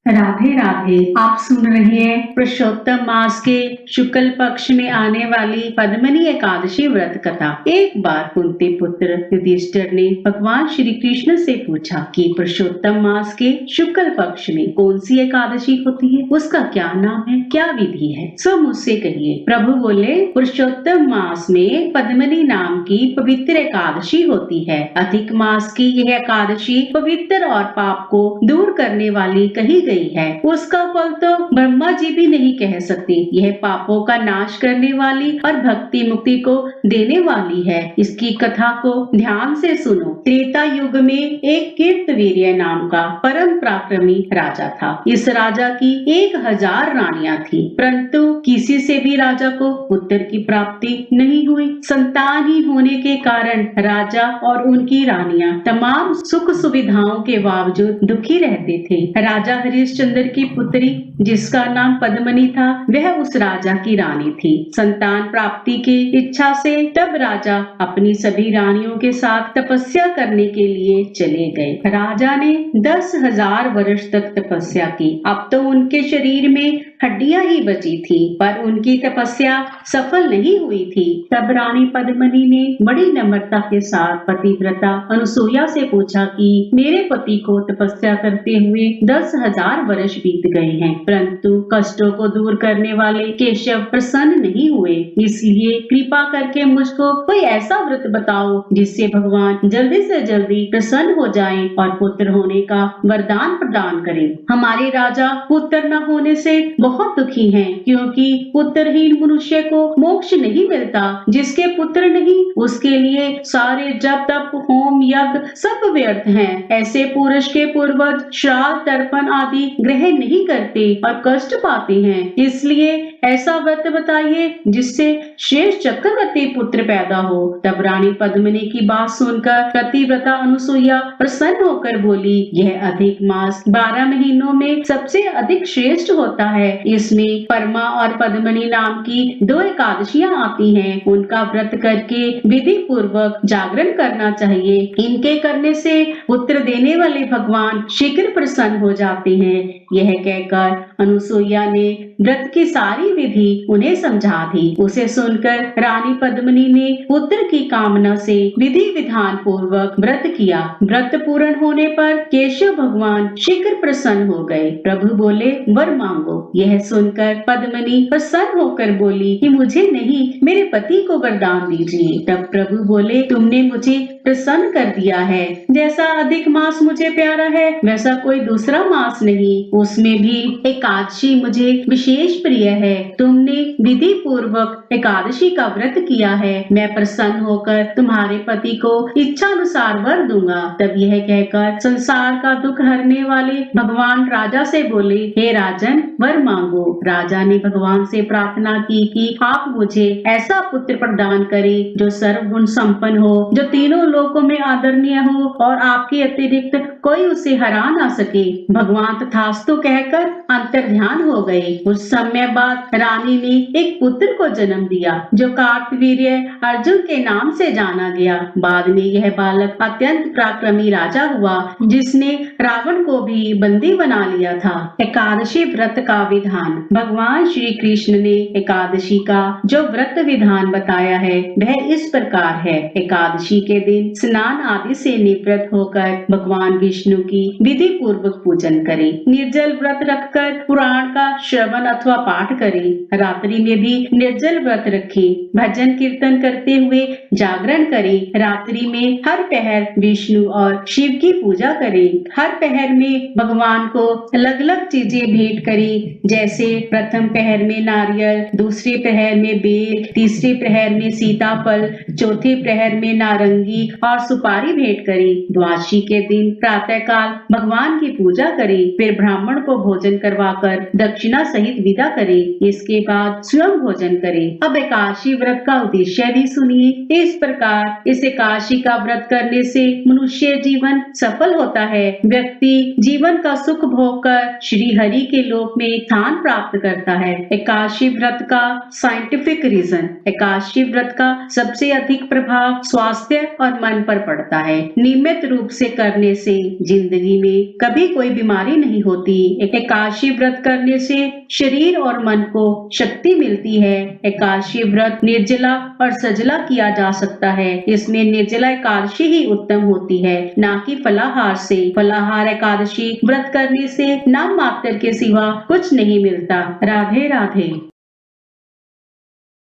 राधे राधे। आप सुन रहे हैं पुरुषोत्तम मास के शुक्ल पक्ष में आने वाली पद्मनी एकादशी व्रत कथा। एक बार कुंती पुत्र युधिष्ठिर ने भगवान श्री कृष्ण से पूछा कि पुरुषोत्तम मास के शुक्ल पक्ष में कौन सी एकादशी होती है, उसका क्या नाम है, क्या विधि है, सो मुझसे कहिए। प्रभु बोले, पुरुषोत्तम मास में पद्मनी नाम की पवित्र एकादशी होती है। अधिक मास की यह एकादशी पवित्र और पाप को दूर करने वाली कही गई है। उसका फल तो ब्रह्मा जी भी नहीं कह सकते। यह पापों का नाश करने वाली और भक्ति मुक्ति को देने वाली है। इसकी कथा को ध्यान से सुनो। त्रेता युग में एक कीर्तवीर्य नाम का परम पराक्रमी राजा था। इस राजा की 1000 रानियां थी, परंतु किसी से भी राजा को पुत्र की प्राप्ति नहीं हुई। संतान ही होने के कारण राजा और उनकी रानियां तमाम सुख सुविधाओं के बावजूद दुखी रहते थे। राजा हरिश्चंद्र की पुत्री, जिसका नाम पद्मनी था, वह उस राजा की रानी थी। संतान प्राप्ति की इच्छा से तब राजा अपनी सभी रानियों के साथ तपस्या करने के लिए चले गए। राजा ने 10,000 वर्ष तक तपस्या की। अब तो उनके शरीर में हड्डियां ही बची थी, पर उनकी तपस्या सफल नहीं हुई थी। तब रानी पद्मनी ने बड़ी नम्रता के साथ पतिव्रता अनुसुईया से पूछा कि मेरे पति को तपस्या करते हुए 10,000 वर्ष बीत गए हैं, परंतु कष्टों को दूर करने वाले केशव प्रसन्न नहीं हुए। इसलिए कृपा करके मुझको कोई ऐसा व्रत बताओ जिससे भगवान जल्दी से जल्दी प्रसन्न हो जाएं और पुत्र होने का वरदान प्रदान करें। हमारे राजा पुत्र न होने से बहुत दुखी हैं, क्योंकि पुत्रहीन मनुष्य को मोक्ष नहीं मिलता। जिसके पुत्र नहीं, उसके लिए सारे जप तप होम यज्ञ सब व्यर्थ हैं। ऐसे पुरुष के पूर्वज श्राद्ध तर्पण आदि ग्रहण नहीं करते और कष्ट पाते हैं। इसलिए ऐसा व्रत बताइए जिससे श्रेष्ठ चक्रवर्ती पुत्र पैदा हो। तब रानी पद्मिनी की बात सुनकर पतिव्रता अनुसुईया प्रसन्न होकर बोली, यह अधिक मास 12 महीनों में सबसे अधिक श्रेष्ठ होता है। इसमें परमा और पद्मिनी नाम की 2 एकादशियां आती हैं। उनका व्रत करके विधि पूर्वक जागरण करना चाहिए। इनके करने से पुत्र देने वाले भगवान शीघ्र प्रसन्न हो जाते हैं। यह कहकर अनुसुईया ने व्रत की सारी विधि उन्हें समझा दी। उसे सुनकर रानी पद्मिनी ने पुत्र की कामना से विधि विधान पूर्वक व्रत किया। व्रत पूर्ण होने पर केशव भगवान शीघ्र प्रसन्न हो गए। प्रभु बोले, वर मांगो। यह सुनकर पद्मिनी प्रसन्न होकर बोली कि मुझे नहीं, मेरे पति को वरदान दीजिए। तब प्रभु बोले, तुमने मुझे प्रसन्न कर दिया है। जैसा अधिक मास मुझे प्यारा है, वैसा कोई दूसरा मास नहीं। उसमें भी एकादशी मुझे विशेष प्रिय है। तुमने विधि पूर्वक एकादशी का व्रत किया है। मैं प्रसन्न होकर तुम्हारे पति को इच्छा अनुसार वर दूंगा। तब यह कहकर संसार का दुख हरने वाले भगवान राजा से बोले, हे राजन, वर मांगो। राजा ने भगवान से प्रार्थना की कि आप मुझे ऐसा पुत्र प्रदान करें जो सर्वगुण संपन्न हो, जो तीनों लोकों में आदरणीय हो और आपके अतिरिक्त कोई उसे हरा ना सके। भगवान तथास्तु कहकर अंतर्ध्यान हो गए। उस समय बाद रानी ने एक पुत्र को जन्म दिया, जो कार्तवीर्य अर्जुन के नाम से जाना गया। बाद में यह बालक अत्यंत पराक्रमी राजा हुआ, जिसने रावण को भी बंदी बना लिया था। एकादशी व्रत का विधान। भगवान श्री कृष्ण ने एकादशी का जो व्रत विधान बताया है, वह इस प्रकार है। एकादशी के दिन स्नान आदि से निवृत्त होकर भगवान विष्णु की विधि पूर्वक पूजन करें। निर्जल व्रत रखकर पुराण का श्रवण अथवा पाठ करें। रात्रि में भी निर्जल व्रत रखें। भजन कीर्तन करते हुए जागरण करें। रात्रि में हर पहर विष्णु और शिव की पूजा करें। हर पहर में भगवान को अलग अलग चीजें भेंट करें, जैसे प्रथम पहर में नारियल, दूसरे पहर में बेल, तीसरे पहर में सीताफल, चौथे पहर में नारंगी और सुपारी भेंट करें। द्वादशी के दिन प्रातः काल भगवान की पूजा करें, फिर ब्राह्मण को भोजन करवाकर दक्षिणा सहित विदा करें। इसके बाद स्वयं भोजन करें। अब एकादशी व्रत का उद्देश्य भी सुनिए। इस प्रकार इस एकादशी का व्रत करने से मनुष्य जीवन सफल होता है। व्यक्ति जीवन का सुख भोग कर श्री हरि के लोक में स्थान प्राप्त करता है। एकादशी व्रत का साइंटिफिक रीजन। एकादशी व्रत का सबसे अधिक प्रभाव स्वास्थ्य और मन पर पड़ता है। नियमित रूप से करने से जिंदगी में कभी कोई बीमारी नहीं होती। एकादशी व्रत करने से शरीर और मन को शक्ति मिलती है। एकादशी व्रत निर्जला और सजला किया जा सकता है। इसमें निर्जला एकादशी ही उत्तम होती है, ना कि फलाहार से। फलाहार एकादशी व्रत करने से नाम मात्र के सिवा कुछ नहीं मिलता। राधे राधे।